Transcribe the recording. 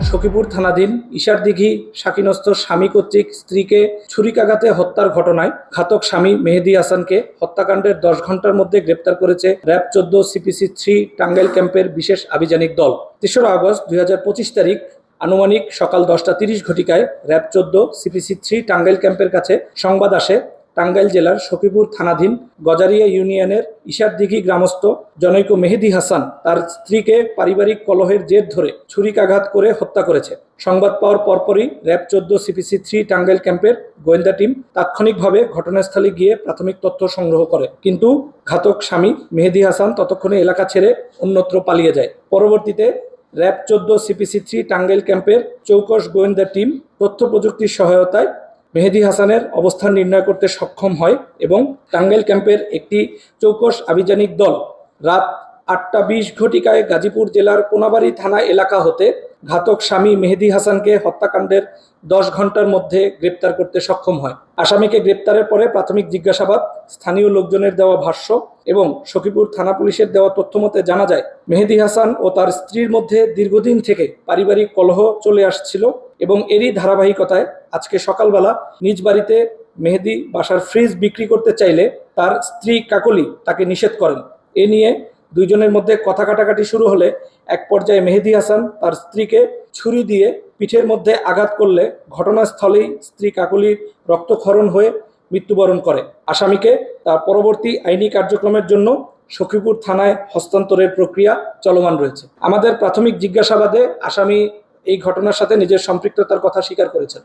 সখীপুর থানাধীন ইশারদিঘি শাকিনস্থ স্বামী কর্তৃক স্ত্রীকে ছুরিকাঘাতে হত্যার ঘটনায় ঘাতক স্বামী মেহেদী হাসানকে হত্যাকাণ্ডের 10 ঘন্টার মধ্যে গ্রেপ্তার করেছে র্যাব 14 CPC 3 টাঙ্গাইল ক্যাম্পের বিশেষ আভিযানিক দল। 3রা আগস্ট 2025 তারিখ আনুমানিক সকাল 10টা 30 ঘটিকায় র্যাব 14 CPC 3 টাঙ্গাইল ক্যাম্পের কাছে সংবাদ আসে টাঙ্গাইল জেলার সখীপুর থানাধীন গজারিয়া ইউনিয়নের ইশারদিঘি গ্রামস্থ জনৈক মেহেদী হাসান তার স্ত্রীকে পারিবারিক কলহের জের ধরে ছুরিকাঘাত করে হত্যা করেছে। সংবাদ পাওয়ার পরপরই র্যাব 14 CPC 3 টাঙ্গাইল ক্যাম্পের গোয়েন্দা টিম তাৎক্ষণিকভাবে ঘটনাস্থলে গিয়ে প্রাথমিক তথ্য সংগ্রহ করে, কিন্তু ঘাতক স্বামী মেহেদী হাসান ততক্ষণে এলাকা ছেড়ে অন্যত্র পালিয়ে যায়। পরবর্তীতে র্যাব 14 CPC 3 টাঙ্গাইল ক্যাম্পের চৌকস গোয়েন্দা টিম তথ্য প্রযুক্তির সহায়তায় মেহেদী হাসানের অবস্থান নির্ণয় করতে সক্ষম হয় এবং টাঙ্গাইল ক্যাম্পের একটি চৌকস আভিযানিক দল রাত 8টা 20 ঘটিকায় গাজীপুর জেলার কোনাবাড়ি থানা এলাকা হতে ঘাতক স্বামী মেহেদী হাসানকে হত্যাকাণ্ডের 10 ঘন্টার মধ্যে গ্রেপ্তার করতে সক্ষম হয়। আসামিকে গ্রেপ্তারের পরে প্রাথমিক জিজ্ঞাসাবাদ, স্থানীয় লোকজনের দেওয়া ভাষ্য এবং সখীপুর থানা পুলিশের দেওয়া তথ্য মতে জানা যায় মেহেদী হাসান ও তার স্ত্রীর মধ্যে দীর্ঘদিন থেকে পারিবারিক কলহ চলে আসছিল এবং এরই ধারাবাহিকতায় আজকে সকালবেলা নিজ বাড়িতে মেহেদী বাসার ফ্রিজ বিক্রি করতে চাইলে তার স্ত্রী কাকলি তাকে নিষেধ করেন। এ নিয়ে দুইজনের মধ্যে কথা কাটাকাটি শুরু হলে এক পর্যায়ে মেহেদী হাসান তার স্ত্রীকে ছুরি দিয়ে পিঠের মধ্যে আঘাত করলে ঘটনাস্থলেই স্ত্রী কাকলির রক্তক্ষরণ হয়ে মৃত্যুবরণ করে। আসামিকে তার পরবর্তী আইনি কার্যক্রমের জন্য সখীপুর থানায় হস্তান্তরের প্রক্রিয়া চলমান রয়েছে। আমাদের প্রাথমিক জিজ্ঞাসাবাদে আসামি এই ঘটনার সাথে নিজের সম্পৃক্ততার কথা স্বীকার করেছেন।